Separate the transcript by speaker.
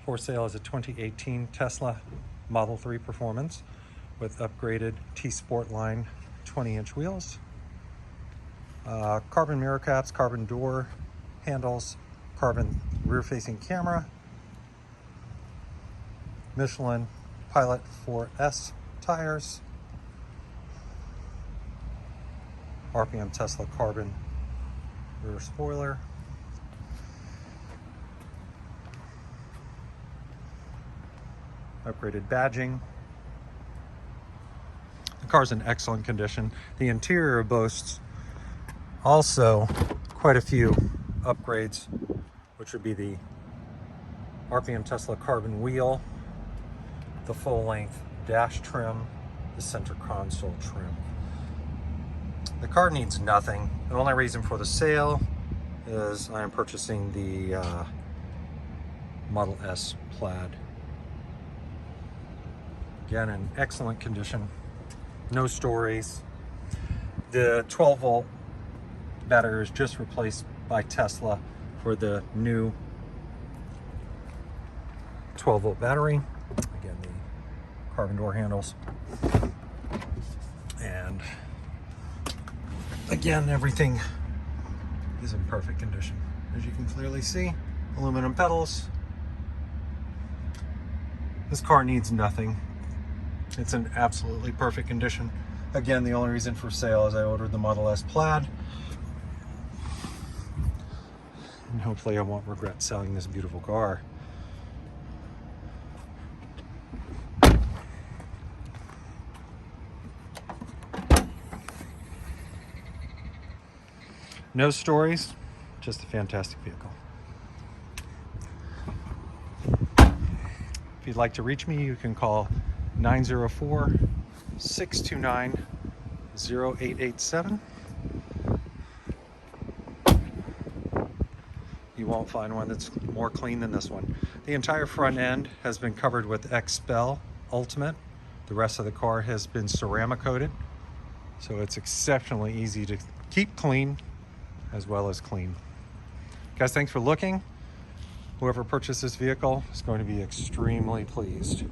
Speaker 1: For sale is a 2018 Tesla Model 3 Performance with upgraded T-Sportline 20-inch wheels, carbon mirror caps, carbon door handles, carbon rear-facing camera, Michelin Pilot 4S tires, RPM Tesla carbon rear spoiler, upgraded badging. The car's in excellent condition. The interior boasts also quite a few upgrades, which would be the RPM Tesla carbon wheel, the full-length dash trim, the center console trim. The car needs nothing. The only reason for the sale is I am purchasing the Model S Plaid. Again, in excellent condition, no stories. The 12-volt battery is just replaced by Tesla for the new 12-volt battery. Again, the carbon door handles. And again, everything is in perfect condition. As you can clearly see, aluminum pedals. This car needs nothing. It's in absolutely perfect condition. Again, the only reason for sale is I ordered the Model S Plaid. And hopefully I won't regret selling this beautiful car. No stories, just a fantastic vehicle. If you'd like to reach me, you can call 904-629-0887. You won't find one that's more clean than this one. The entire front end has been covered with XPel Ultimate. The rest of the car has been Ceramicoted, so it's exceptionally easy to keep clean as well as clean. Guys, thanks for looking. Whoever purchased this vehicle is going to be extremely pleased.